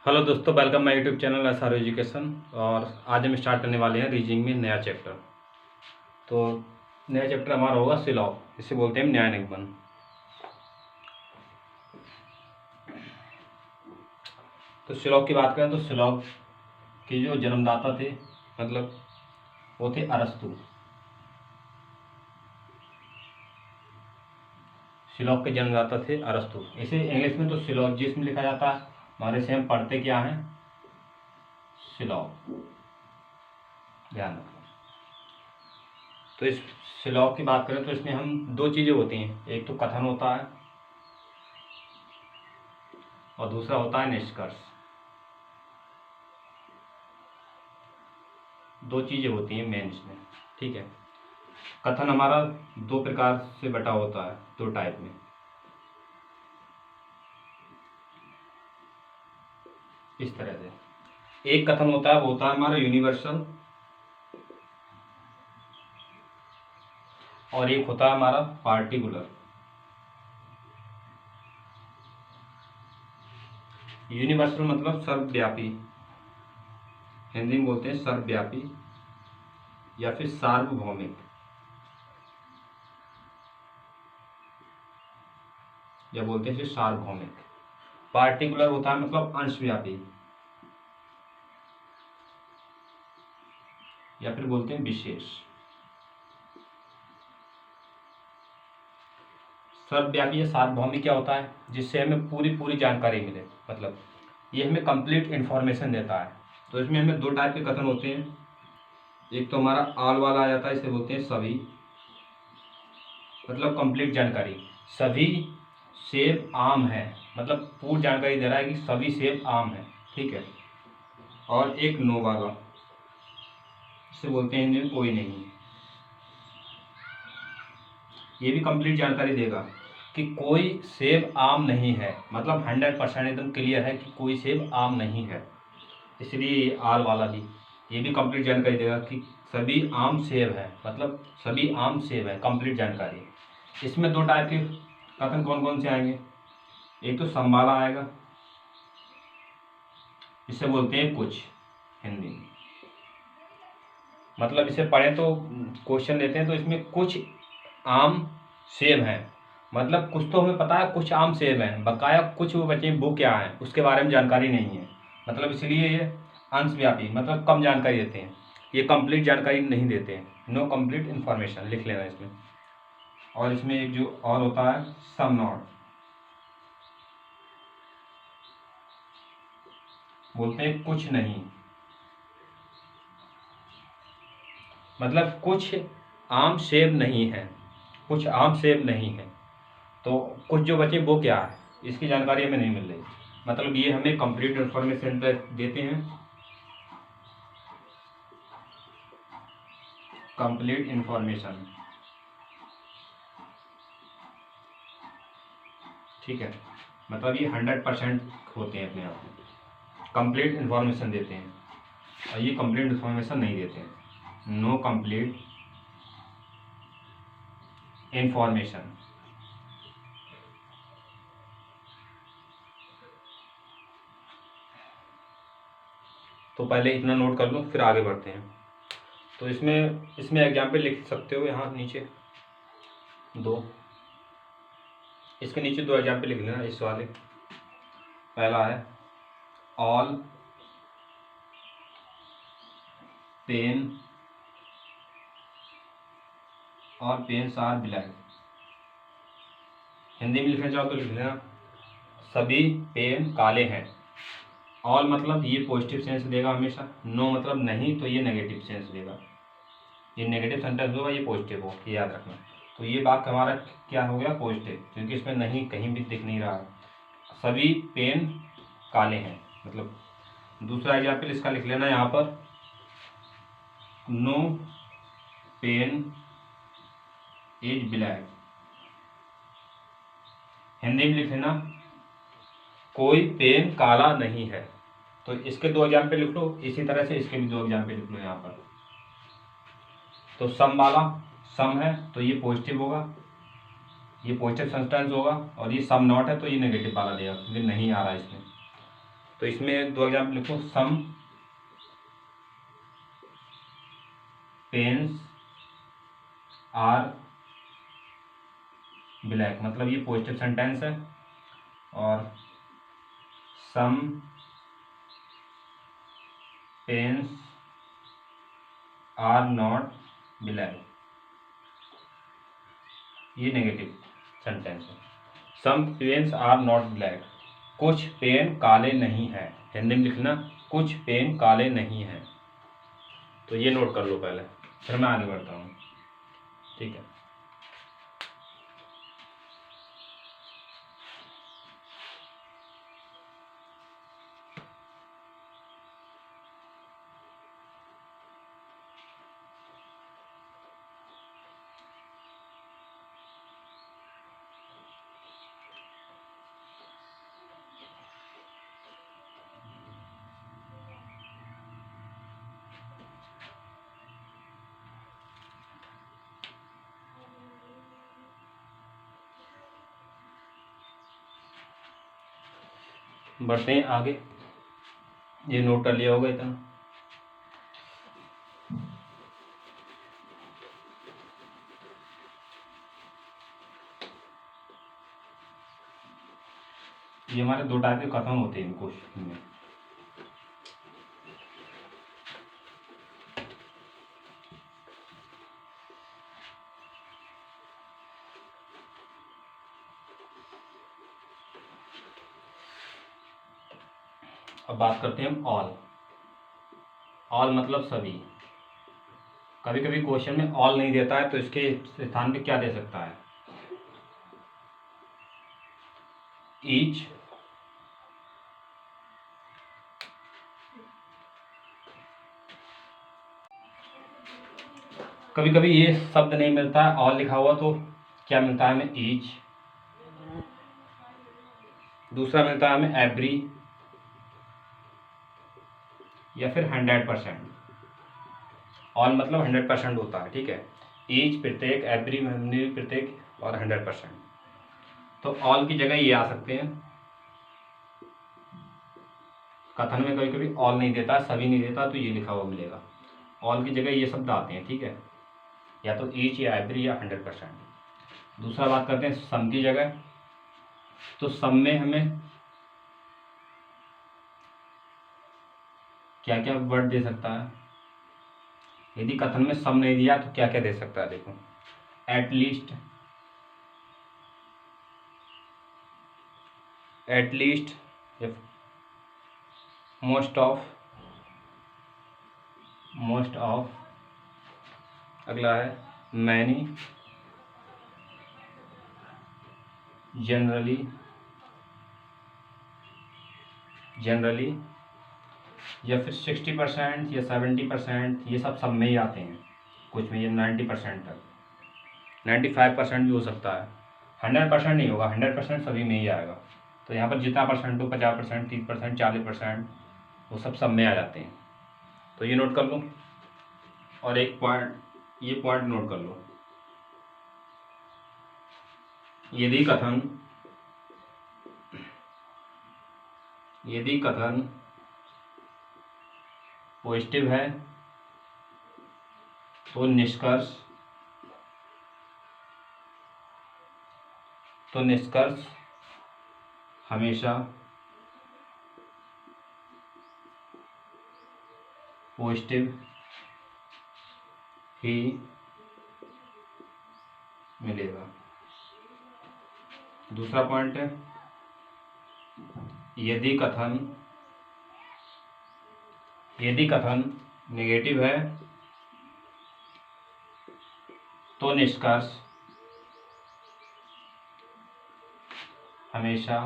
Hello दोस्तों, welcome my YouTube channel SR education. और आज हम स्टार्ट करने वाले हैं रीजनिंग में नया चैप्टर। तो नया चैप्टर हमारा होगा सिलॉग, इसे बोलते हैं हम न्याय निगमन। तो सिलॉग की बात करें तो सिलॉग के जो जन्मदाता थे मतलब वो थे अरस्तु। सिलॉग के जन्मदाता थे अरस्तु। इसे इंग्लिश में तो सिलॉजिज्म लिखा जाता है, हमारे से हम पढ़ते क्या हैं, सिलॉग। ध्यान रखना। तो इस सिलॉग की बात करें तो इसमें हम दो चीज़ें होती हैं, एक तो कथन होता है और दूसरा होता है निष्कर्ष। दो चीज़ें होती हैं मेन इसमें, ठीक है। कथन हमारा दो प्रकार से बटा होता है, दो टाइप में। इस तरह से एक कथन होता है, वो होता है हमारा यूनिवर्सल, और एक होता है हमारा पार्टिकुलर। यूनिवर्सल मतलब सर्वव्यापी, हिंदी में बोलते हैं सर्वव्यापी या फिर सार्वभौमिक, या बोलते हैं फिर सार्वभौमिक। पार्टिकुलर होता है मतलब अंशव्यापी, या फिर बोलते हैं विशेष। सर्वव्यापी या सार्वभौमिक क्या होता है, जिससे हमें पूरी पूरी जानकारी मिले, मतलब ये हमें कंप्लीट इन्फॉर्मेशन देता है। तो इसमें हमें दो टाइप के कथन होते हैं। एक तो हमारा आल वाला आ जाता है, इसे बोलते हैं सभी, मतलब कंप्लीट जानकारी। सभी सेब आम है, मतलब पूरी जानकारी दे रहा है कि सभी सेब आम है, ठीक है। और एक नो वाला, इसे बोलते हैं हिंदी में कोई नहीं। ये भी कंप्लीट जानकारी देगा कि कोई सेब आम नहीं है, मतलब 100% एकदम क्लियर है कि कोई सेब आम नहीं है। इसलिए आल वाला भी, ये भी कंप्लीट जानकारी देगा कि सभी आम सेब है, मतलब सभी आम सेब है, कंप्लीट जानकारी। इसमें दो टाइप के कथन कौन कौन से आएंगे, एक तो संबाला आएगा, इसे बोलते हैं कुछ हिंदी में, मतलब इसे पढ़ें तो क्वेश्चन लेते हैं तो इसमें कुछ आम सेब हैं, मतलब कुछ तो हमें पता है कुछ आम सेब हैं, बकाया कुछ वो बचे वो क्या है उसके बारे में जानकारी नहीं है, मतलब इसलिए ये अंशव्यापी मतलब कम जानकारी देते हैं, ये कंप्लीट जानकारी नहीं देते हैं। नो कंप्लीट इन्फॉर्मेशन लिख लेना इसमें। और इसमें एक जो और होता है सम नॉट, बोलते हैं कुछ नहीं, मतलब कुछ आम सेब नहीं है, कुछ आम सेब नहीं है। तो कुछ जो बचे वो क्या है, इसकी जानकारी हमें नहीं मिल रही, मतलब ये हमें कंप्लीट इन्फॉर्मेशन देते हैं, कंप्लीट इन्फॉर्मेशन, ठीक है। मतलब ये 100% होते हैं अपने आप में, कंप्लीट इन्फॉर्मेशन देते हैं, और ये कंप्लीट इन्फॉर्मेशन नहीं देते हैं, नो कंप्लीट इन्फॉर्मेशन। तो पहले इतना नोट कर लो, फिर आगे बढ़ते हैं। तो इसमें इसमें एग्जाम्पल लिख सकते हो यहाँ नीचे दो, इसके नीचे दो एग्जाम्पल लिख लेना इस वाले। पहला है ऑल पेन और पेन्स आर ब्लैक। हिंदी में लिखना चाहो तो लिख लेना सभी पेन काले हैं। ऑल मतलब ये पॉजिटिव सेंस देगा हमेशा, नो मतलब नहीं तो ये नेगेटिव सेंस देगा, ये नेगेटिव सेंटेंस होगा ये पॉजिटिव हो, ये याद रखना। तो ये वाक्य हमारा क्या हो गया, पॉजिटिव, क्योंकि इसमें नहीं कहीं भी दिख नहीं रहा है, सभी पेन काले हैं मतलब। दूसरा एग्जाम्पल इसका लिख लेना यहाँ पर, no pen is black. Hindi में लिख लेना कोई पेन काला नहीं है। तो इसके दो एग्जाम्पल लिख लो, इसी तरह से इसके भी दो एग्जाम्पल लिख लो यहाँ पर। तो सम वाला, सम है तो ये पॉजिटिव होगा, ये पॉजिटिव सेंटेंस होगा, और ये सम नॉट है तो ये नेगेटिव वाला देगा क्योंकि नहीं आ रहा है इसमें। तो इसमें दो एग्जाम्पल लिखो, सम पेन्स आर ब्लैक, मतलब ये पॉजिटिव सेंटेंस है। और सम पेन्स आर नॉट ब्लैक, ये नेगेटिव सेंटेंस है। सम पेन्स आर नॉट ब्लैक, कुछ पेन काले नहीं हैं। हिंदी में लिखना, कुछ पेन काले नहीं हैं। तो ये नोट कर लो पहले, फिर मैं आगे बढ़ता हूँ, ठीक है। बढ़ते हैं आगे, ये नोट कर लिया होगा इतना। ये हमारे दो टाइप के कथन होते हैं क्वेश्चन में। अब बात करते हैं हम ऑल। ऑल मतलब सभी। कभी कभी क्वेश्चन में ऑल नहीं देता है तो इसके स्थान पे क्या दे सकता है, ईच, कभी कभी ये शब्द नहीं मिलता है ऑल लिखा हुआ तो क्या मिलता है हमें, ईच। दूसरा मिलता है हमें एवरी, या फिर 100%। ऑल मतलब 100% होता है, ठीक है। ईच प्रत्येक, एवरी प्रत्येक, और 100%। तो ऑल की जगह ये आ सकते हैं। कथन में कभी कभी ऑल नहीं देता, सभी नहीं देता, तो ये लिखा हुआ मिलेगा। ऑल की जगह ये शब्द आते हैं, ठीक है, या तो ईच या एवरी या 100%। दूसरा बात करते हैं सम की जगह। तो सम में हमें क्या क्या वर्ड दे सकता है, यदि कथन में सम नहीं दिया तो क्या क्या दे सकता है, देखो, at least, at least, most of, most of, अगला है मैनी, जनरली, जनरली, या फिर 60% या 70%, ये सब में ही आते हैं। कुछ में ये 90% तक, 95% भी हो सकता है। 100% नहीं होगा, 100% सभी में ही आएगा। तो यहाँ पर जितना परसेंट हो, 50%, 30%, 40%, वो सब में आ जाते हैं। तो ये नोट कर लो। और एक पॉइंट, ये पॉइंट नोट कर लो, यदि कथन, यदि कथन पॉजिटिव है तो निष्कर्ष, तो निष्कर्ष हमेशा पॉजिटिव ही मिलेगा। दूसरा पॉइंट है, यदि कथन, यदि कथन नेगेटिव है तो निष्कर्ष हमेशा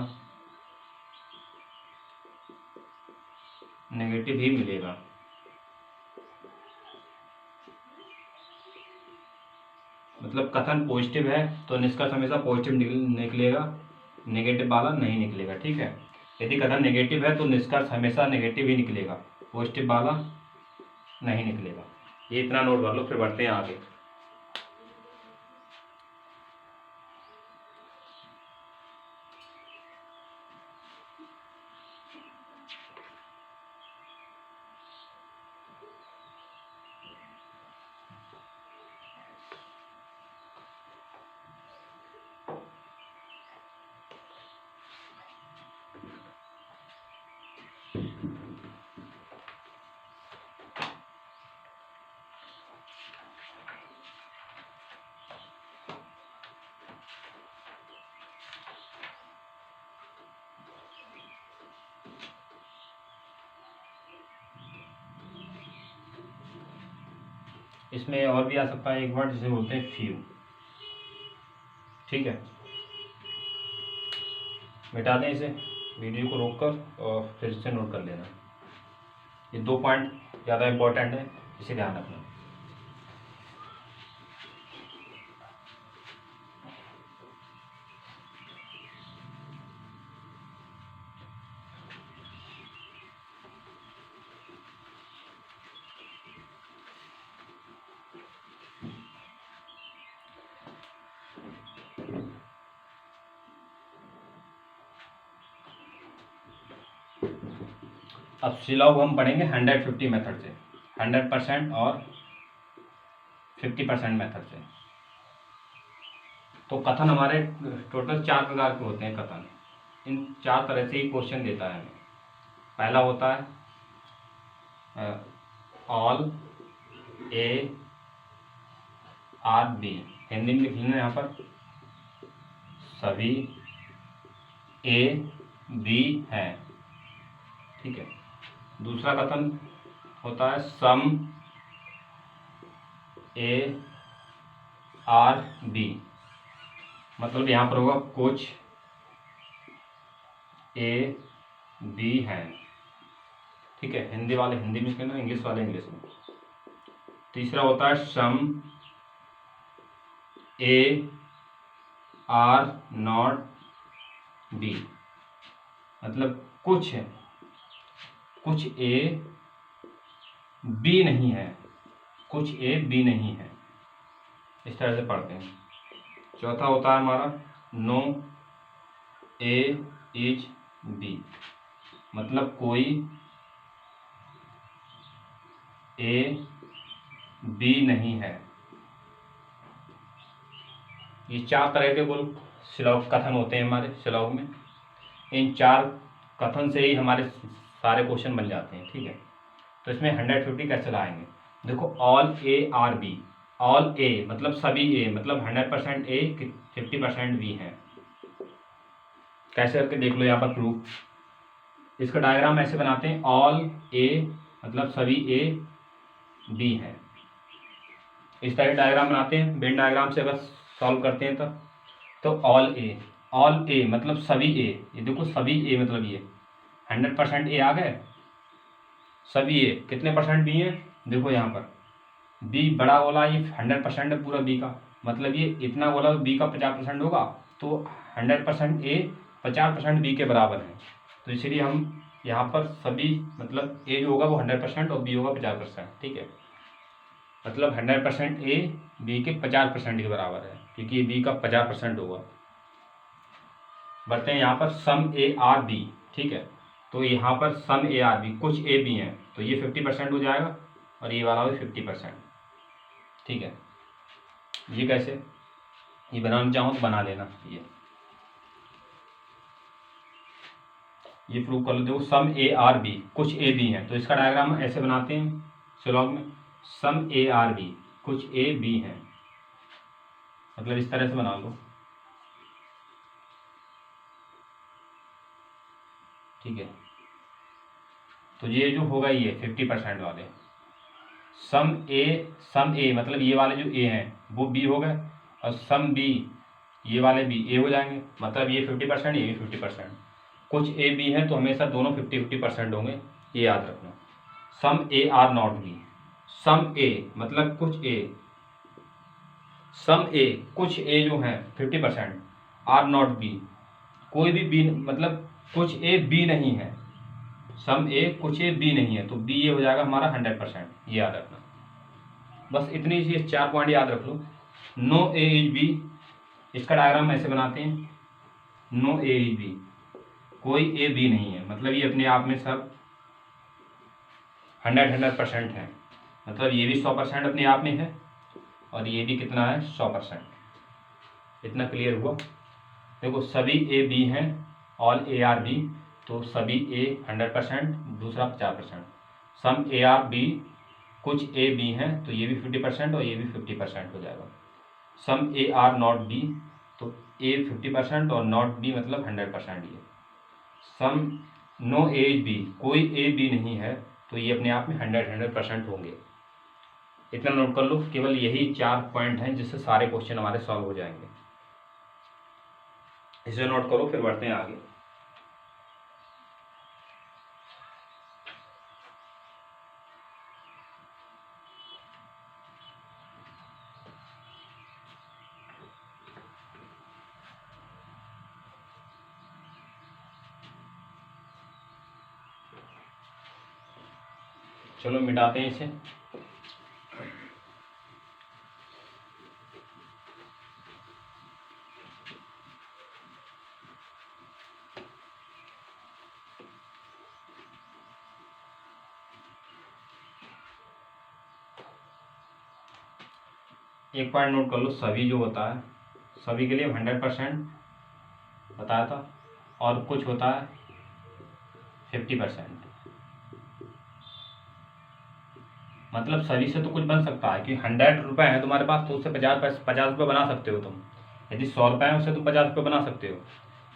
नेगेटिव ही मिलेगा। मतलब कथन पॉजिटिव है तो निष्कर्ष हमेशा पॉजिटिव निकलेगा, नेगेटिव वाला नहीं निकलेगा, ठीक है। यदि कथन नेगेटिव है तो निष्कर्ष हमेशा नेगेटिव ही निकलेगा, पॉजिटिव वाला नहीं निकलेगा। ये इतना नोट कर लो, फिर बढ़ते हैं आगे। इसमें और भी आ सकता है एक वर्ड जिसे बोलते हैं फ्यू। ठीक है, मिटा दें इसे, वीडियो को रोककर और फिर से नोट कर लेना। ये 2 पॉइंट ज़्यादा इम्पोर्टेंट है, इसे ध्यान रखना। अब सिलॉग हम पढ़ेंगे 150 मेथड से, 100% और 50% मेथड से। तो कथन हमारे टोटल 4 प्रकार के होते हैं कथन। इन 4 तरह से ही क्वेश्चन देता है हमें। पहला होता है all A R B, Hindi में लिख लेना यहाँ पर, सभी ए बी हैं। ठीक है। दूसरा कथन होता है सम ए आर बी, मतलब यहाँ पर होगा कुछ ए बी हैं। ठीक है, हिंदी वाले हिंदी में कहना, इंग्लिश वाले इंग्लिश में। तीसरा होता है सम ए आर नॉट बी, मतलब कुछ ए बी नहीं है, कुछ ए बी नहीं है, इस तरह से पढ़ते हैं। चौथा होता है हमारा नो ए इज बी, मतलब कोई ए बी नहीं है। ये 4 तरह के कुल श्लोक कथन होते हैं हमारे श्लोक में। इन 4 कथन से ही हमारे सारे क्वेश्चन बन जाते हैं। ठीक है, तो इसमें 150 कैसे लाएंगे? देखो, all A R B, all A मतलब सभी ए, मतलब 100% ए 50% बी है। कैसे करके देख लो यहाँ पर प्रूफ। इसका डायग्राम ऐसे बनाते हैं, ऑल ए मतलब सभी ए बी है, इस तरह डायग्राम बनाते हैं। वेन डायग्राम से अगर सॉल्व करते हैं तब, तो ऑल ए मतलब सभी ए, ये देखो सभी ए मतलब ये 100% ए आ गए, सभी ए कितने परसेंट बी है? देखो यहाँ पर बी बड़ा वाला ये 100% है पूरा बी का, मतलब ये इतना वाला बी का 50% होगा, तो 100% ए 50% बी के बराबर है। तो इसलिए हम यहाँ पर सभी मतलब ए जो होगा वो 100% और बी होगा 50%। ठीक है, मतलब 100% ए बी के 50% के बराबर है, क्योंकि ये बी का 50% होगा। बढ़ते हैं यहाँ पर सम ए आर बी। ठीक है, तो यहाँ पर सम ए आर बी, कुछ ए बी हैं, तो ये 50% हो जाएगा और ये वाला भी 50%। ठीक है, ये कैसे, ये बनाना चाहो तो बना लेना। ये प्रूव कर लो। देखो सम ए आर बी, कुछ ए बी हैं, तो इसका डायग्राम ऐसे बनाते हैं श्लोक में, सम ए आर बी कुछ ए बी हैं, मतलब इस तरह से बना लो। ठीक है, तो ये जो होगा ये 50% वाले, सम ए मतलब ये वाले जो ए हैं वो बी हो गए, और सम बी ये वाले बी ए हो जाएंगे, मतलब ये 50% ये भी 50%। कुछ ए बी हैं तो हमेशा दोनों 50-50% होंगे, ये याद रखना। सम ए आर नॉट बी, सम ए मतलब कुछ ए, सम ए कुछ ए जो हैं 50%, आर नॉट बी कोई भी बी मतलब कुछ ए बी नहीं है, सम ए कुछ ए बी नहीं है, तो बी ये हो जाएगा हमारा 100%, ये याद रखना। बस इतनी ये 4 पॉइंट याद रख लो। नो ए इज बी, इसका डायग्राम ऐसे बनाते हैं, नो ए इज बी कोई ए बी नहीं है, मतलब ये अपने आप में सब 100% है, मतलब ये भी 100% अपने आप में है और ये भी कितना है 100%। इतना क्लियर हुआ। देखो सभी ए बी हैं, ऑल ए आर बी, तो सभी ए 100%, दूसरा 50%। सम ए आर बी कुछ ए बी हैं, तो ये भी 50% और ये भी 50% हो जाएगा। सम ए आर नॉट बी, तो ए 50% और नॉट बी मतलब 100%। ये सम नो ए बी कोई ए बी नहीं है, तो ये अपने आप में 100% होंगे। इतना नोट कर लो, केवल यही 4 पॉइंट हैं जिससे सारे क्वेश्चन हमारे सॉल्व हो जाएंगे। इसे नोट करो, फिर बढ़ते हैं आगे। चलो मिटाते हैं इसे। एक पॉइंट नोट कर लो, सभी जो होता है, सभी के लिए 100% बताया था, और कुछ होता है 50%। मतलब सभी से तो कुछ बन सकता है कि 100 रुपये हैं तुम्हारे पास, तो उससे 50 रुपये बना सकते हो तुम। यदि 100 रुपये हैं उससे तुम 50 रुपये बना सकते हो।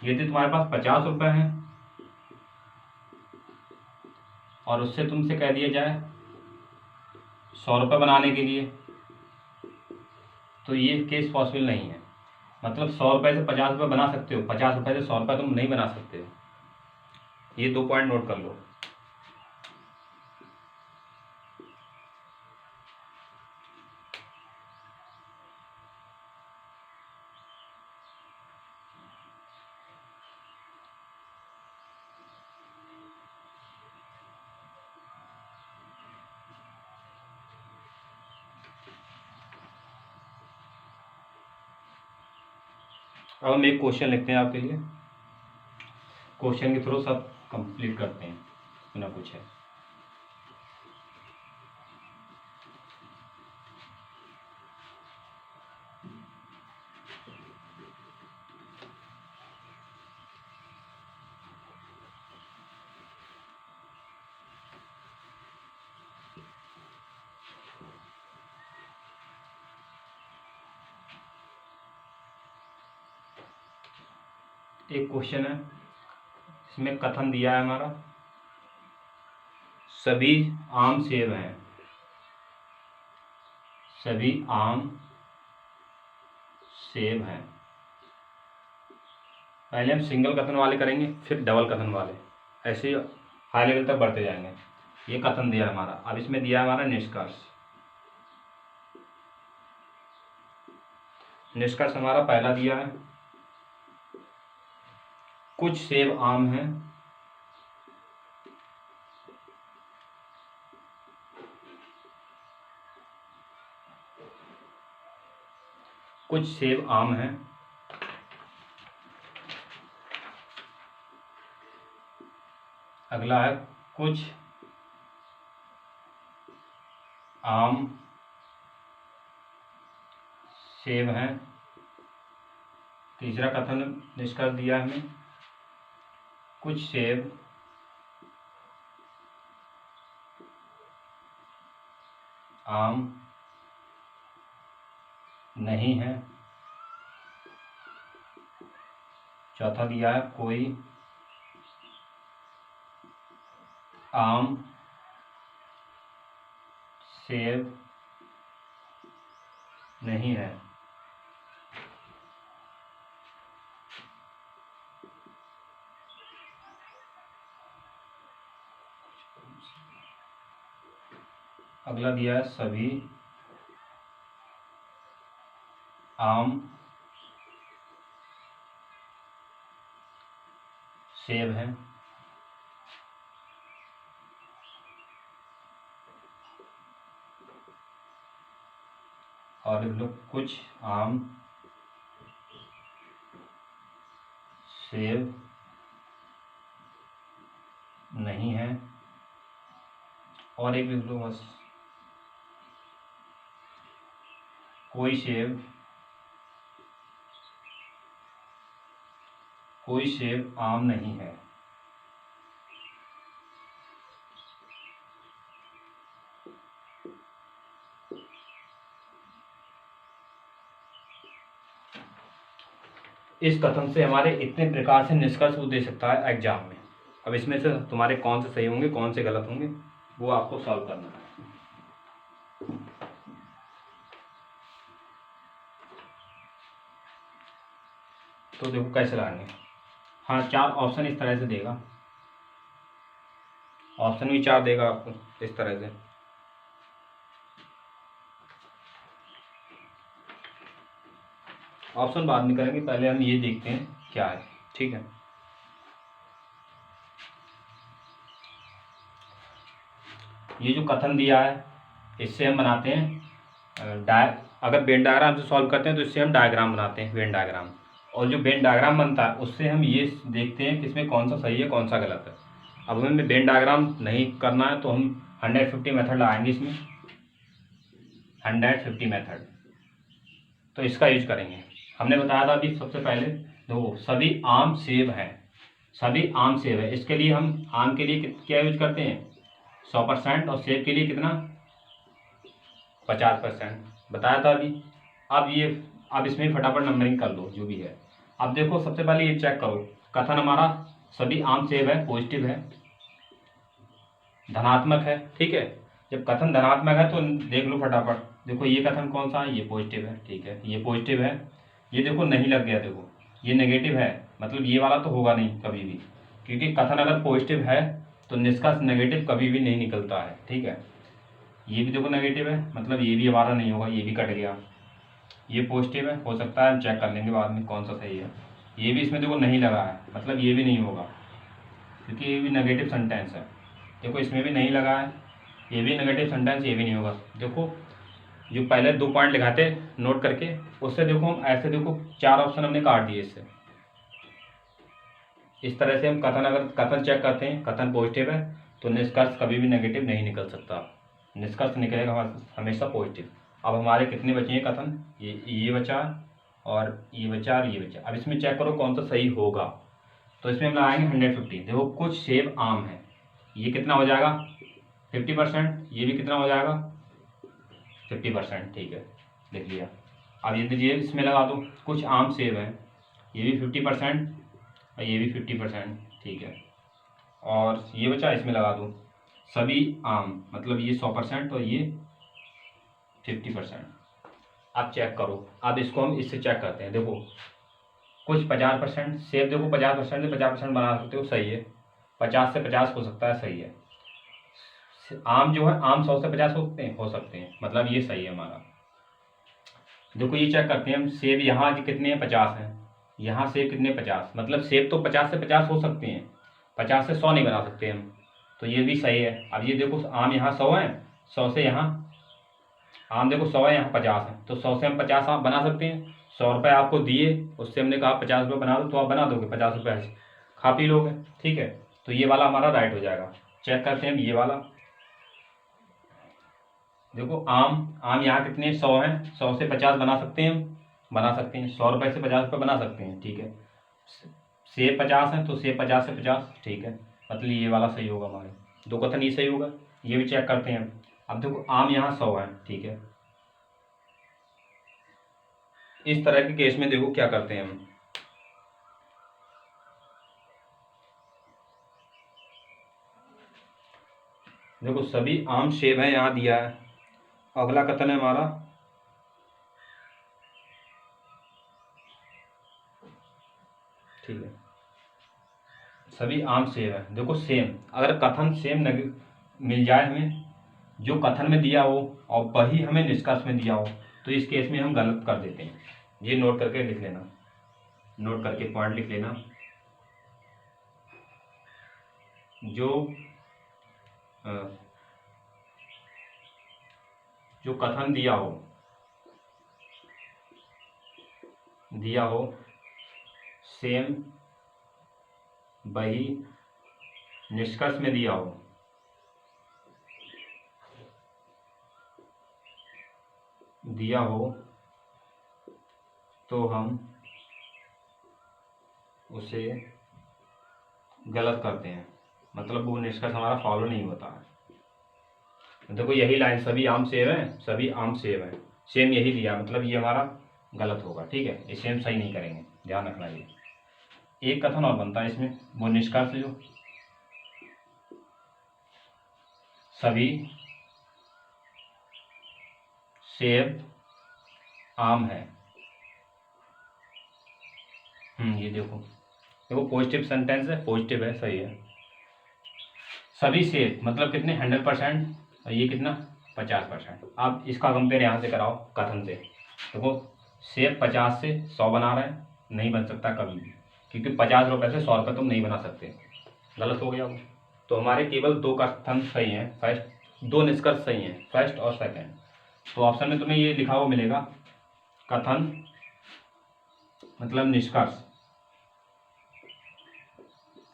यदि तुम्हारे पास 50 रुपये हैं और उससे तुमसे कह दिया जाए 100 रुपये बनाने के लिए, तो ये केस पॉसिबल नहीं है। मतलब 100 रुपये से 50 रुपये बना सकते हो, 50 रुपये से 100 रुपये तुम नहीं बना सकते हो। ये 2 पॉइंट नोट कर लो। अब हम एक क्वेश्चन लिखते हैं आपके लिए, क्वेश्चन के थ्रू सब कंप्लीट करते हैं बिना पूछे। एक क्वेश्चन है, इसमें कथन दिया है हमारा, सभी आम सेब हैं, सभी आम सेब हैं। पहले हम सिंगल कथन वाले करेंगे, फिर डबल कथन वाले, ऐसे हाई लेवल तक बढ़ते जाएंगे। ये कथन दिया है हमारा। अब इसमें दिया है हमारा निष्कर्ष। निष्कर्ष हमारा पहला दिया है, कुछ सेब आम हैं, कुछ सेब आम हैं। अगला है, कुछ आम सेब हैं। तीसरा कथन निष्कर्ष दिया है हमें, कुछ सेब आम नहीं है। चौथा दिया है, कोई आम सेब नहीं है। अगला दिया है, सभी आम सेब हैं। और लोग कुछ आम सेब नहीं है। और एक लिख लो बस, कोई सेब आम नहीं है। इस कथन से हमारे इतने प्रकार से निष्कर्ष वो दे सकता है एग्जाम में। अब इसमें से तुम्हारे कौन से सही होंगे, कौन से गलत होंगे, वो आपको सॉल्व करना है। तो देखो कैसे लगाएंगे। हाँ, 4 ऑप्शन इस तरह से देगा, ऑप्शन भी 4 देगा आपको इस तरह से। ऑप्शन बाद में करेंगे, पहले हम ये देखते हैं क्या है, ठीक है। ये जो कथन दिया है इससे हम बनाते हैं अगर वेन डायग्राम से सॉल्व करते हैं तो इससे हम डायग्राम बनाते हैं, वेन डायग्राम। और जो वेन डायग्राम बनता है उससे हम ये देखते हैं कि इसमें कौन सा सही है कौन सा गलत है। अब हमें वेन डायग्राम नहीं करना है तो हम 150 मेथड लगाएंगे इसमें, 150 मेथड, तो इसका यूज करेंगे। हमने बताया था अभी सबसे पहले, देखो सभी आम सेब हैं, सभी आम सेब है, इसके लिए हम आम के लिए क्या यूज करते हैं 100%, और सेब के लिए कितना 50% बताया था अभी। अब इसमें फटाफट नंबरिंग कर लो जो भी है। अब देखो सबसे पहले ये चेक करो, कथन हमारा सभी आम सेब है, पॉजिटिव है, धनात्मक है, ठीक है। जब कथन धनात्मक है तो देख लो फटाफट, देखो ये कथन कौन सा है, ये पॉजिटिव है, ठीक है, ये पॉजिटिव है। ये देखो नहीं लग गया, देखो ये नेगेटिव है, मतलब ये वाला तो होगा नहीं कभी भी, क्योंकि कथन अगर पॉजिटिव है तो निष्कर्ष नेगेटिव कभी भी नहीं निकलता है, ठीक है। ये भी देखो नेगेटिव है, मतलब ये भी हमारा नहीं होगा, ये भी कट गया। ये पॉजिटिव है, हो सकता है हम चेक कर लेंगे बाद में कौन सा सही है। ये भी इसमें देखो नहीं लगा है, मतलब ये भी नहीं होगा, क्योंकि ये भी नेगेटिव सेंटेंस है। देखो इसमें भी नहीं लगा है, ये भी नेगेटिव सेंटेंस, ये भी नहीं होगा। देखो जो पहले 2 पॉइंट लिखाते नोट करके, उससे देखो हम ऐसे देखो 4 ऑप्शन हमने काट दिए इससे। इस तरह से हम कथन, अगर कथन चेक करते हैं कथन पॉजिटिव है तो निष्कर्ष कभी भी नेगेटिव नहीं निकल सकता, निष्कर्ष निकलेगा हमेशा पॉजिटिव। अब हमारे कितने बचे हैं कथन, ये बचा और ये बचा और ये बचा। अब इसमें चेक करो कौन सा सही होगा, तो इसमें हम लगाएंगे 150। देखो कुछ सेब आम है, ये कितना हो जाएगा 50%, ये भी कितना हो जाएगा 50%, ठीक है, लिख लिया। अब ये इसमें लगा दो, कुछ आम सेब है, ये भी 50% और ये भी 50%, ठीक है। और ये बचा, इसमें लगा दो सभी आम, मतलब ये 100% और ये 50%। अब चेक करो, अब इसको हम इससे चेक करते हैं। देखो कुछ 50% सेब, देखो 50% से 50% बना सकते हो, सही है। 50 से 50 हो सकता है, सही है। आम जो है, आम 100 से 50 हो सकते हैं, मतलब ये सही है हमारा। देखो ये चेक करते हैं हम, सेब यहाँ कितने हैं 50 हैं, यहाँ सेब कितने 50, मतलब सेब तो 50 से 50 हो सकते हैं, 50 से 100 नहीं बना सकते हम, तो ये भी सही है। अब ये देखो आम यहाँ 100 है, 100 से यहाँ आम देखो 100 है, यहाँ 50 है, तो 100 से हम 50 आम बना सकते हैं। 100 रुपये आपको दिए, उससे हमने कहा 50 रुपये बना दो, तो आप बना दोगे, 50 रुपये खा पी लोगे, ठीक है। तो ये वाला हमारा राइट हो जाएगा। चेक करते हैं ये वाला, देखो आम आम यहाँ कितने 100 हैं, 100 से 50 बना सकते हैं हम, बना सकते हैं, 100 रुपये से 50 रुपये बना सकते हैं, ठीक है। सेब 50 है तो सेब 50 से 50, ठीक है, मतलब ये वाला सही होगा हमारे, 2 कथन ये सही होगा। ये भी चेक करते हैं। अब देखो आम यहाँ 100 है, ठीक है। इस तरह के केस में देखो क्या करते हैं हम, देखो सभी आम सेब है यहाँ दिया है, अगला कथन है हमारा ठीक है, सभी आम सेब है। देखो सेम, अगर कथन सेम मिल जाए हमें, जो कथन में दिया हो और वही हमें निष्कर्ष में दिया हो, तो इस केस में हम गलत कर देते हैं। ये नोट करके लिख लेना, नोट करके पॉइंट लिख लेना। जो अ, जो कथन दिया हो सेम वही निष्कर्ष में दिया हो तो हम उसे गलत करते हैं, मतलब वो निष्कर्ष हमारा फॉलो नहीं होता है। देखो यही लाइन, सभी आम सेब हैं, सभी आम सेब हैं, सेम यही दिया, मतलब ये हमारा गलत होगा, ठीक है, ये सेम सही नहीं करेंगे, ध्यान रखना। ये एक कथन और बनता है इसमें, वो निष्कर्ष जो सभी सेब आम है, ये देखो देखो पॉजिटिव सेंटेंस है, पॉजिटिव है, सही है। सभी से मतलब कितने 100%, और ये कितना 50%। अब इसका कंपेयर यहाँ से कराओ कथन से। देखो सेब 50 से 100 बना रहे हैं, नहीं बन सकता कभी भी, क्योंकि 50 रुपये से 100 रुपये तुम नहीं बना सकते, गलत हो गया वो। तो हमारे केवल दो कथन सही हैं, फर्स्ट दो निष्कर्ष सही हैं, फर्स्ट और सेकंड। तो ऑप्शन में तुम्हें ये लिखा हुआ मिलेगा कथन मतलब निष्कर्ष,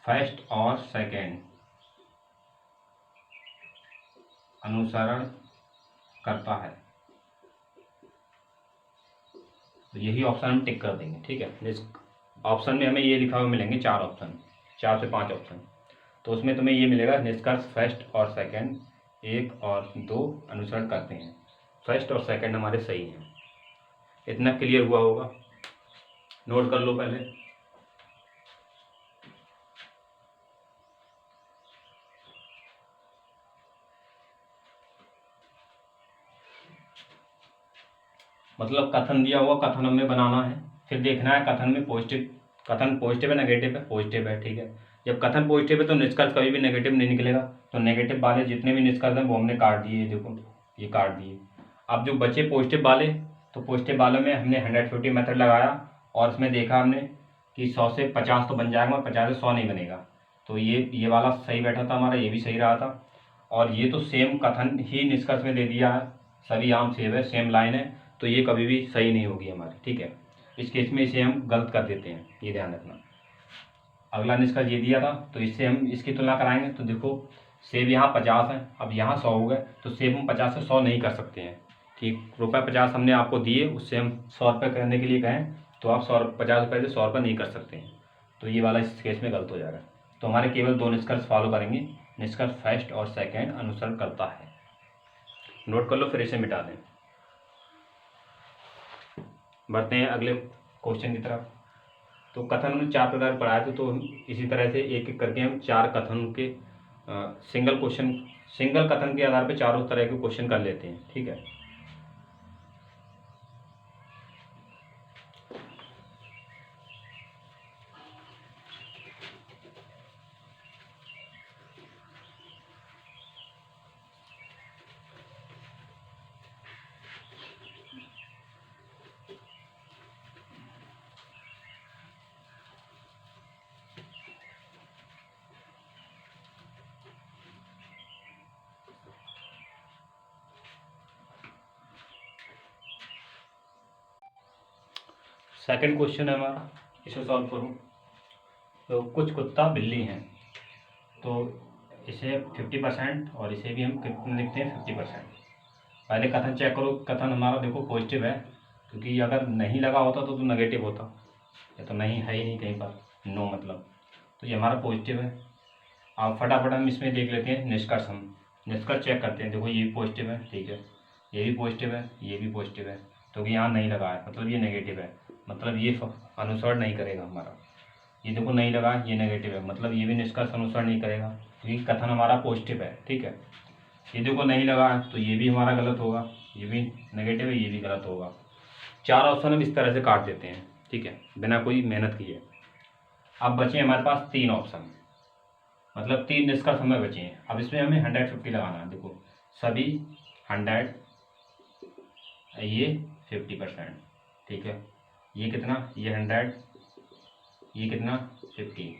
फर्स्ट और सेकंड अनुसरण करता है। तो यही ऑप्शन हम टिक कर देंगे, ठीक है। ऑप्शन में हमें ये लिखा हुआ मिलेंगे 4 ऑप्शन, 4 से 5 ऑप्शन। तो उसमें तुम्हें ये मिलेगा निष्कर्ष फर्स्ट और सेकंड 1 और 2 अनुसरण करते हैं। फर्स्ट और सेकंड हमारे सही हैं। इतना क्लियर हुआ होगा, नोट कर लो पहले। मतलब कथन दिया हुआ, कथन हमें बनाना है, फिर देखना है कथन में कथन पॉजिटिव है नेगेटिव है, पॉजिटिव है, ठीक है। जब कथन पॉजिटिव है तो निष्कर्ष कभी भी नेगेटिव नहीं निकलेगा। तो नेगेटिव वाले जितने भी निष्कर्ष हैं वो हमने काट दिए, देखो ये काट दिए। अब जो बचे पॉजिटिव वाले, तो पॉजिटिव वालों में हमने 150 मेथड लगाया और उसमें देखा हमने कि 100 से 50 तो बन जाएगा, 50 से 100 नहीं बनेगा। तो ये वाला सही बैठा था हमारा, ये भी सही रहा था। और ये तो सेम कथन ही निष्कर्ष में दे दिया है, सभी आम सेब है, सेम लाइन है, तो ये कभी भी सही नहीं होगी हमारी, ठीक है। इस केस में इसे हम गलत कर देते हैं, ये ध्यान रखना। अगला निष्कर्ष ये दिया था, तो इससे हम इसकी तुलना कराएंगे। तो देखो सेब यहाँ 50 है, अब यहाँ 100 हो गए, तो सेब हम 50 से 100 नहीं कर सकते हैं, ठीक। रुपये 50 हमने आपको दिए, उससे हम 100 रुपये करने के लिए कहें तो आप 50 रुपये से 100 रुपये नहीं कर सकते हैं। तो ये वाला इस केस में गलत हो जाएगा। तो हमारे केवल दो निष्कर्ष फॉलो करेंगे, निष्कर्ष फर्स्ट और सेकेंड अनुसरण करता है। नोट कर लो, फिर इसे मिटा दें। बढ़ते हैं अगले क्वेश्चन की तरफ। तो कथन में 4 प्रकार पढ़ाए थे, तो इसी तरह से एक एक करके हम 4 कथन के सिंगल कथन के आधार पर चारों तरह के क्वेश्चन कर लेते हैं, ठीक है। सेकंड क्वेश्चन है हमारा, इसे सॉल्व करूँ। तो कुछ कुत्ता बिल्ली हैं, तो इसे 50% और इसे भी हम कितने लिखते हैं 50%। पहले कथन चेक करो, कथन हमारा देखो पॉजिटिव है, क्योंकि अगर नहीं लगा होता तो नेगेटिव होता, ये तो नहीं है ही नहीं कहीं पर, नो मतलब। तो ये हमारा पॉजिटिव है। अब फटाफट हम इसमें देख लेते हैं निष्कर्ष, हम निष्कर्ष चेक करते हैं। देखो ये भी पॉजिटिव है, ठीक है, ये भी पॉजिटिव है, ये भी पॉजिटिव है, तो यहाँ नहीं लगा है मतलब ये नेगेटिव है, मतलब ये अनुसरण नहीं करेगा हमारा। ये देखो नहीं लगा, ये नेगेटिव है, मतलब ये भी निष्कर्ष अनुसरण नहीं करेगा, क्योंकि कथन हमारा पॉजिटिव है, ठीक है। ये देखो नहीं लगा है, तो ये भी हमारा गलत होगा, ये भी नेगेटिव है, ये भी गलत होगा। 4 ऑप्शन हम इस तरह से काट देते हैं, ठीक है, बिना कोई मेहनत किए। अब बचे हमारे पास 3 ऑप्शन, मतलब 3 निष्कर्ष हमें बचे हैं। अब इसमें हमें 150 लगाना है। देखो सभी 100, ये 50%, ठीक है। ये कितना, ये 100, ये कितना 50,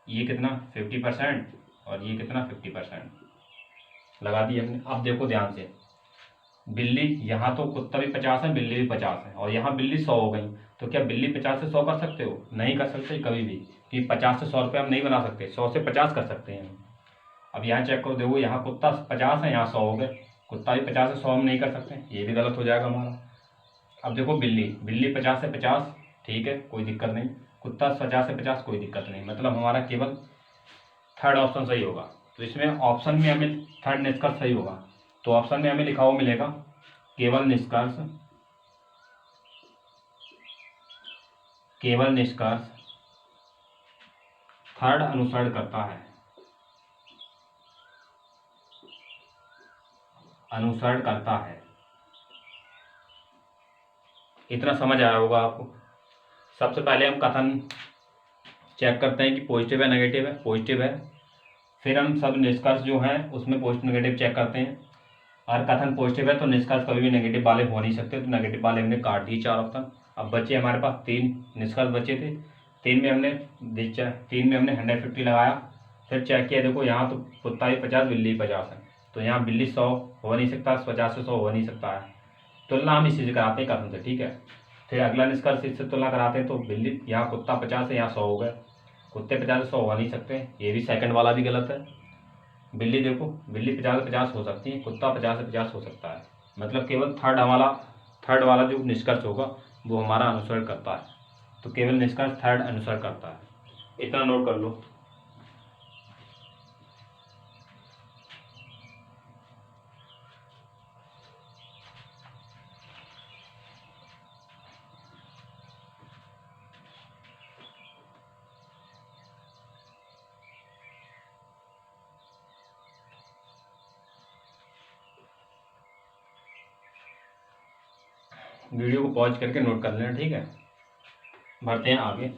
ये कितना 50% और ये कितना 50% लगा दिया हमने। अब देखो ध्यान से, बिल्ली यहाँ तो कुत्ता भी 50 है, बिल्ली भी 50 है, और यहाँ बिल्ली 100 हो गई। तो क्या बिल्ली 50 से 100 कर सकते हो? नहीं कर सकते कभी भी, कि 50 से 100 रुपये हम नहीं बना सकते, 100 से 50 कर सकते हैं हम। अब यहाँ चेक करो, देखो यहाँ कुत्ता 50 है, यहाँ 100 हो गए, कुत्ता भी 50 से 100 हम नहीं कर सकते, ये भी गलत हो जाएगा हमारा। अब देखो बिल्ली 50 से 50, ठीक है, कोई दिक्कत नहीं। कुत्ता 50 से 50, कोई दिक्कत नहीं, मतलब हमारा केवल थर्ड ऑप्शन सही होगा। तो इसमें ऑप्शन में हमें थर्ड निष्कर्ष सही होगा, तो ऑप्शन में हमें लिखा हुआ मिलेगा केवल निष्कर्ष थर्ड अनुसरण करता है, अनुसरण करता है। इतना समझ आया होगा आपको। सबसे पहले हम कथन चेक करते हैं कि पॉजिटिव है नेगेटिव है, पॉजिटिव है। फिर हम सब निष्कर्ष जो हैं उसमें पॉजिटिव नेगेटिव चेक करते हैं। अगर कथन पॉजिटिव है तो निष्कर्ष कभी भी नेगेटिव वाले हो नहीं सकते, तो नेगेटिव वाले हमने काट दिए 4 ऑप्शन। अब बचे हमारे पास 3 निष्कर्ष बचे थे। 3 में हमने 150 लगाया। फिर चेक किया, देखो यहाँ तो कुत्ता ही 50 बिल्ली 50 है, तो यहाँ बिल्ली 100 हो नहीं सकता, 50 से 100 हो नहीं सकता है। तुलना हम इसी से कराते हैं कथन से, ठीक है। फिर अगला निष्कर्ष इससे तुलना कराते हैं, तो बिल्ली यहाँ कुत्ता 50 है, यहाँ 100 हो गए, कुत्ते 50 से 100 हो नहीं सकते, ये भी सेकंड वाला भी गलत है। बिल्ली देखो, बिल्ली 50 से 50 हो सकती है, कुत्ता 50 से 50 हो सकता है। मतलब केवल थर्ड वाला जो निष्कर्ष होगा वो हमारा अनुसरण करता है, तो केवल निष्कर्ष थर्ड अनुसरण करता है। इतना नोट कर लो। वीडियो को पॉज करके नोट कर लेना, ठीक है। बढ़ते हैं आगे।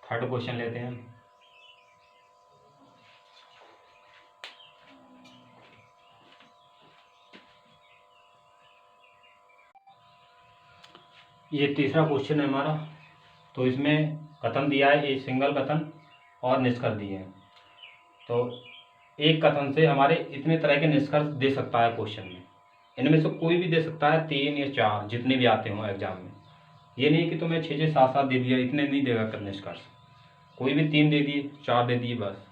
थर्ड क्वेश्चन लेते हैं। ये तीसरा क्वेश्चन है हमारा। तो इसमें कथन दिया है, एक सिंगल कथन और निष्कर्ष दिए हैं। तो एक कथन से हमारे इतने तरह के निष्कर्ष दे सकता है क्वेश्चन में। इनमें से कोई भी दे सकता है, 3 या 4 जितने भी आते हों एग्जाम में। ये नहीं कि तुम्हें 6 6 7 7 दे दिया, इतने नहीं देगा कर निष्कर्ष। कोई भी 3 दे दिए, 4 दे दिए, बस।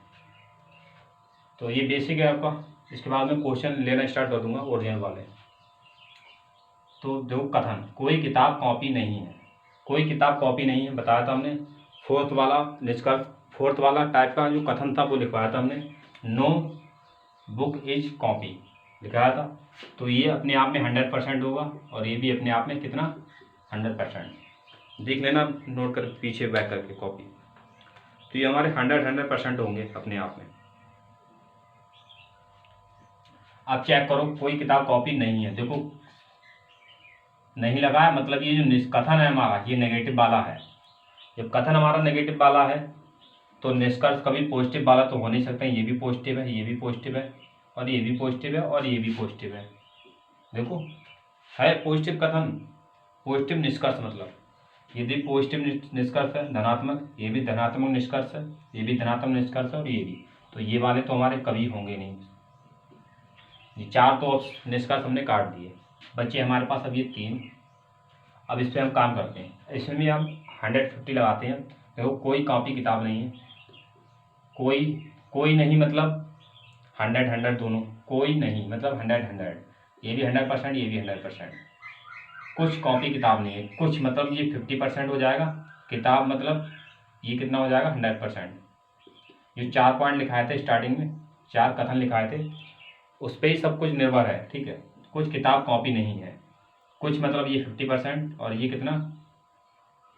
तो ये बेसिक है आपका। इसके बाद में क्वेश्चन लेना स्टार्ट कर दूंगा ओरिजिनल वाले। तो देखो, कथन कोई किताब कॉपी नहीं है, कोई किताब कॉपी नहीं है बताया था हमने। फोर्थ वाला निष्कर्ष, फोर्थ वाला टाइप का जो कथन था वो लिखवाया था हमने, नो बुक इज कॉपी लिखाया था। तो ये अपने आप में 100% होगा, और ये भी अपने आप में कितना 100%। देख लेना नोट कर पीछे बैक करके कॉपी। तो ये हमारे 100% होंगे अपने आप में। अब चेक करो, कोई किताब कॉपी नहीं है। देखो नहीं लगा है, मतलब ये जो कथन है हमारा ये नेगेटिव वाला है। जब कथन हमारा नेगेटिव वाला है तो निष्कर्ष कभी पॉजिटिव वाला तो हो नहीं सकता। ये भी पॉजिटिव है, ये भी पॉजिटिव है, और ये भी पॉजिटिव है, और ये भी पॉजिटिव है। देखो है पॉजिटिव कथन, पॉजिटिव निष्कर्ष, मतलब यदि पॉजिटिव निष्कर्ष है धनात्मक, ये भी धनात्मक निष्कर्ष है, ये भी धनात्मक निष्कर्ष है, और ये भी। तो ये वाले तो हमारे कभी होंगे नहीं। ये 4 तो निष्कर्ष हमने काट दिए, बच्चे हमारे पास अब ये 3। अब इस पर हम काम करते हैं। इसमें भी हम 150 लगाते हैं। देखो कोई कॉपी किताब नहीं है, कोई नहीं मतलब 100 दोनों, कोई नहीं मतलब 100, ये भी 100%, ये भी 100%। कुछ कॉपी किताब नहीं है, कुछ मतलब ये 50% हो जाएगा, किताब मतलब ये कितना हो जाएगा 100%। जो 4 पॉइंट लिखाए थे स्टार्टिंग में, 4 कथन लिखाए थे, उस पर ही सब कुछ निर्भर है, ठीक है। कुछ किताब कॉपी नहीं है, कुछ मतलब ये 50%, और ये कितना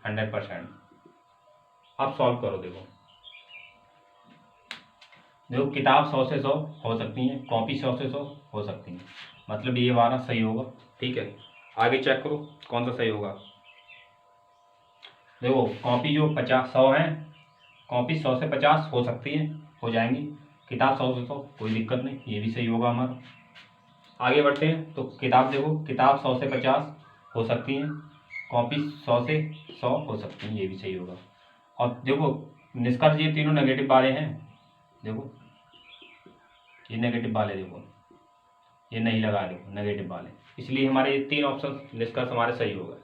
100%। अब सॉल्व करो। देखो किताब 100 से 100 हो सकती हैं, कॉपी 100 से 100 हो सकती हैं, मतलब ये वाला सही होगा, ठीक है। आगे चेक करो कौन सा सही होगा। देखो कॉपी जो 100 है, कॉपी 100 से 50 हो सकती है, हो जाएंगी। किताब 100 से 100 कोई दिक्कत नहीं, ये भी सही होगा हमारा। आगे बढ़ते हैं। तो किताब देखो, किताब 100 से 50 हो सकती हैं, कॉपी 100 से 100 हो सकती हैं, ये भी सही होगा। और देखो निष्कर्ष ये तीनों नेगेटिव वाले हैं। देखो ये नेगेटिव वाले, देखो ये नहीं लगा, देखो नेगेटिव वाले, इसलिए हमारे ये 3 ऑप्शन निष्कर्ष हमारे सही होगा।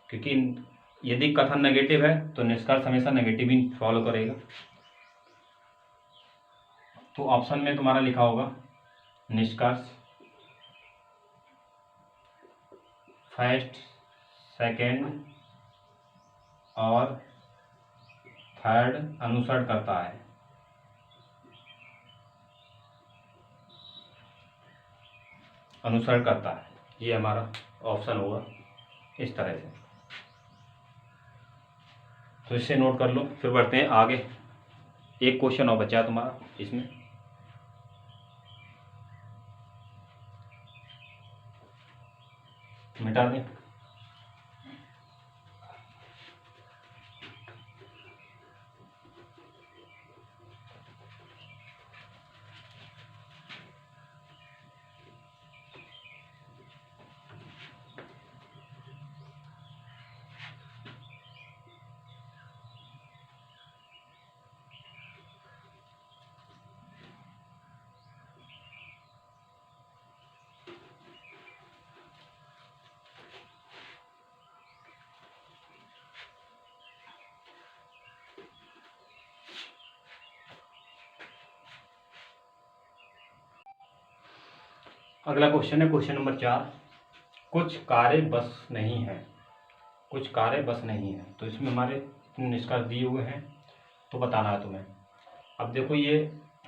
क्योंकि यदि कथन नेगेटिव है तो निष्कर्ष हमेशा नेगेटिव ही फॉलो करेगा। तो ऑप्शन में तुम्हारा लिखा होगा निष्कर्ष फर्स्ट, सेकंड और थर्ड अनुसरण करता है। अनुसरण करता है, ये हमारा ऑप्शन होगा इस तरह से। तो इसे नोट कर लो। फिर बढ़ते हैं आगे। एक क्वेश्चन और बचा तुम्हारा इसमें। मिटा दें। अगला क्वेश्चन है क्वेश्चन नंबर 4। कुछ कारें बस नहीं है, कुछ कारें बस नहीं है। तो इसमें हमारे निष्कर्ष दिए हुए हैं, तो बताना है तुम्हें। अब देखो ये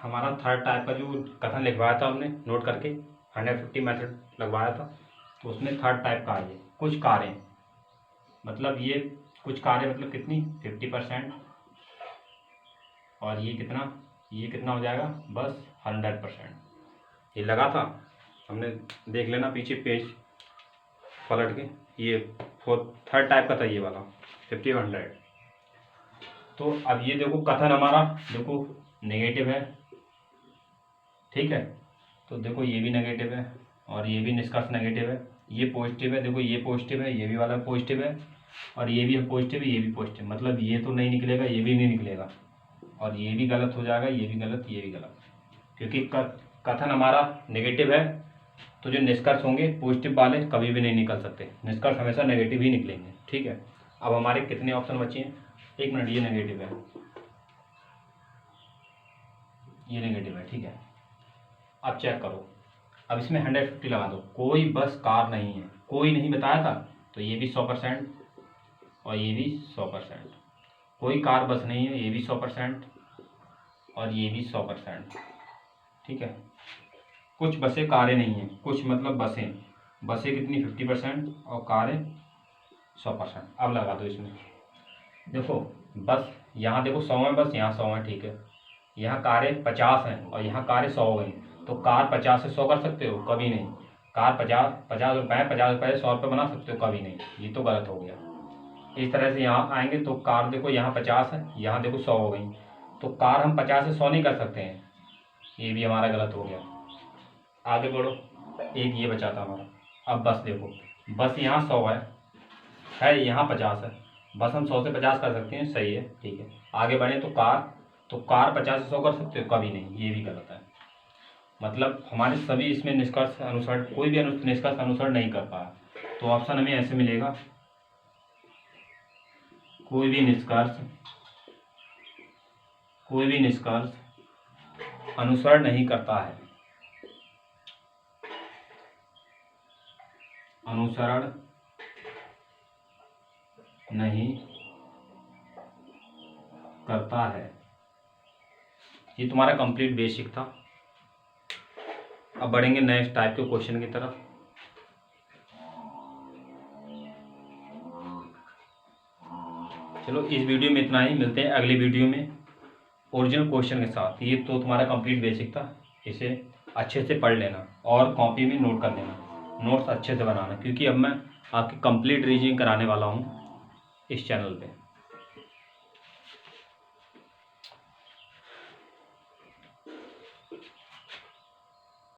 हमारा थर्ड टाइप का जो कथन लिखवाया था हमने नोट करके, 150 मेथड लगवाया था, तो उसमें थर्ड टाइप का है। कुछ कारें मतलब ये कुछ कारें मतलब कितनी, 50%। और ये कितना हो जाएगा, बस 100%। ये लगा था हमने, देख लेना पीछे पेज पलट के। ये थर्ड टाइप का था ये वाला, 50 और 100। तो अब ये देखो कथन हमारा देखो नेगेटिव है, ठीक है। तो देखो ये भी नेगेटिव है और ये भी निष्कर्ष नेगेटिव है। ये पॉजिटिव है, देखो ये पॉजिटिव है, ये भी वाला पॉजिटिव है, और ये भी पॉजिटिव है, ये भी पॉजिटिव। मतलब ये तो नहीं निकलेगा, ये भी नहीं निकलेगा, और ये भी गलत हो जाएगा, ये भी गलत, ये भी गलत। क्योंकि कथन हमारा नेगेटिव है, तो जो निष्कर्ष होंगे पॉजिटिव वाले कभी भी नहीं निकल सकते, निष्कर्ष हमेशा नेगेटिव ही निकलेंगे, ठीक है। अब हमारे कितने ऑप्शन बचे हैं, एक मिनट, ये नेगेटिव है, ये नेगेटिव है, ठीक है। अब चेक करो, अब इसमें 150 लगा दो। कोई बस कार नहीं है, कोई नहीं बताया था, तो ये भी 100% और ये भी 100%। कोई कार बस नहीं है, ये भी 100% और ये भी 100%, ठीक है। कुछ बसें कारें नहीं हैं, कुछ मतलब बसें, बसें कितनी 50% और कारें 100%। अब लगा दो इसमें, देखो बस यहाँ देखो 100 है, बस यहाँ 100 है, ठीक है। यहाँ कारें 50 हैं और यहाँ कारें 100 हो गई, तो कार 50 से 100 कर सकते हो, कभी नहीं। कार 50 रुपये, 50 रुपये से 100 रुपये बना सकते हो, कभी नहीं, ये तो गलत हो गया। इस तरह से यहाँ आएंगे तो कार देखो यहाँ 50 है, यहाँ देखो 100 हो गई, तो कार हम 50 से 100 नहीं कर सकते हैं, ये भी हमारा गलत हो गया। आगे बढ़ो, एक ये बचा था हमारा। अब बस देखो, बस यहाँ 100 है, यहाँ 50 है, बस हम 100 से 50 कर सकते हैं, सही है, ठीक है। आगे बढ़े तो कार 50 से 100 कर सकते हो, कभी नहीं, ये भी गलत है। मतलब हमारे सभी इसमें निष्कर्ष अनुसरण, कोई भी निष्कर्ष अनुसरण नहीं कर पाया। तो ऑप्शन हमें ऐसे मिलेगा, कोई भी निष्कर्ष अनुसरण नहीं करता है, अनुसरण नहीं करता है। ये तुम्हारा कंप्लीट बेसिक था। अब बढ़ेंगे नेक्स्ट टाइप के क्वेश्चन की तरफ। चलो इस वीडियो में इतना ही, मिलते हैं अगली वीडियो में ओरिजिनल क्वेश्चन के साथ। ये तो तुम्हारा कंप्लीट बेसिक था, इसे अच्छे से पढ़ लेना और कॉपी में नोट कर लेना, नोट्स अच्छे से बनाना, क्योंकि अब मैं आपकी कंप्लीट रीडिंग कराने वाला हूँ इस चैनल पे।